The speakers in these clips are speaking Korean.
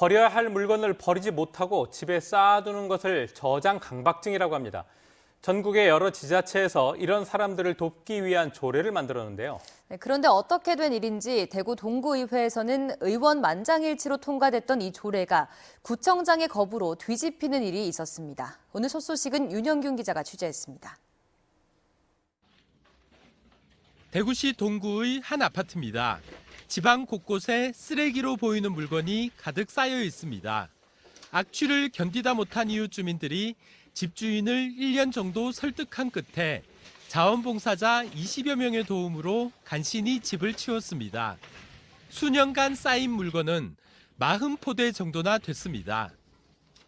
버려야 할 물건을 버리지 못하고 집에 쌓아두는 것을 저장 강박증이라고 합니다. 전국의 여러 지자체에서 이런 사람들을 돕기 위한 조례를 만들었는데요. 그런데 어떻게 된 일인지 대구 동구의회에서는 의원 만장일치로 통과됐던 이 조례가 구청장의 거부로 뒤집히는 일이 있었습니다. 오늘 첫 소식은 윤영균 기자가 취재했습니다. 대구시 동구의 한 아파트입니다. 지방 곳곳에 쓰레기로 보이는 물건이 가득 쌓여 있습니다. 악취를 견디다 못한 이웃 주민들이 집주인을 1년 정도 설득한 끝에 자원봉사자 20여 명의 도움으로 간신히 집을 치웠습니다. 수년간 쌓인 물건은 40포대 정도나 됐습니다.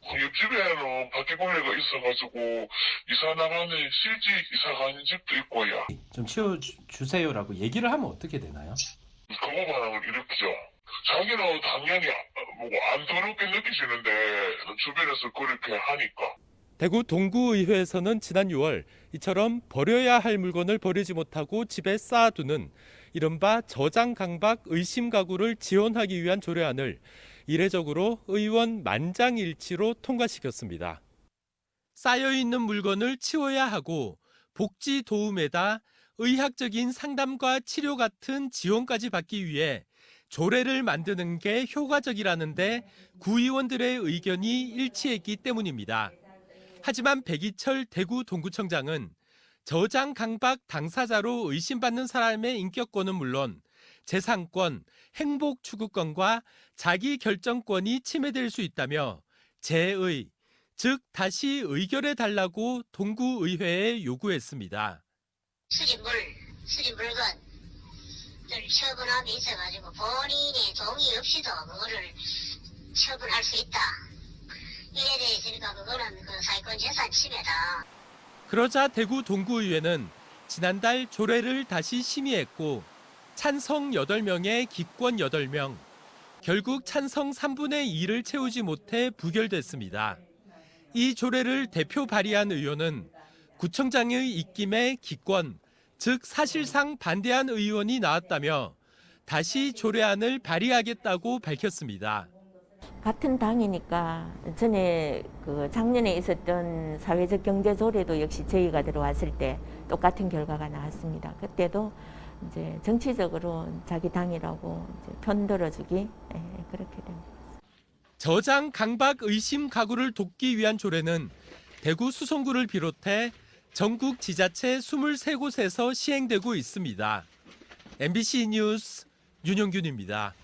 옆집에는 바퀴벌레가 있어가지고 이사 나가는 실지 이사 가는 집도 있고요. 좀 치워주세요라고 얘기를 하면 어떻게 되나요? 거부 반응을 일으키죠. 자기는 당연히 안 더럽게 느끼시는데 주변에서 그렇게 하니까. 대구 동구의회에서는 지난 6월 이처럼 버려야 할 물건을 버리지 못하고 집에 쌓아두는 이른바 저장 강박 의심 가구를 지원하기 위한 조례안을 이례적으로 의원 만장일치로 통과시켰습니다. 쌓여있는 물건을 치워야 하고 복지 도움에다 의학적인 상담과 치료 같은 지원까지 받기 위해 조례를 만드는 게 효과적이라는데 구의원들의 의견이 일치했기 때문입니다. 하지만 백이철 대구 동구청장은 저장 강박 당사자로 의심받는 사람의 인격권은 물론 재산권, 행복 추구권과 자기 결정권이 침해될 수 있다며 재의, 즉 다시 의결해 달라고 동구의회에 요구했습니다. 수집 물건을 처분함이 있어가지고 본인의 동의 없이도 그거를 처분할 수 있다. 이에 대해서니까 그거는 그 사회권 재산 침해다. 그러자 대구 동구의회는 지난달 조례를 다시 심의했고 찬성 8명에 기권 8명, 결국 찬성 3분의 2를 채우지 못해 부결됐습니다. 이 조례를 대표 발의한 의원은 구청장의 입김에 기권, 즉 사실상 반대한 의원이 나왔다며 다시 조례안을 발의하겠다고 밝혔습니다. 같은 당이니까 전에 작년에 있었던 사회적 경제 조례도 역시 저희가 들어왔을 때 똑같은 결과가 나왔습니다. 그때도 이제 정치적으로 자기 당이라고 이제 편들어주기 그렇게 됩니다. 저장 강박 의심 가구를 돕기 위한 조례는 대구 수성구를 비롯해 전국 지자체 23곳에서 시행되고 있습니다. MBC 뉴스 윤영균입니다.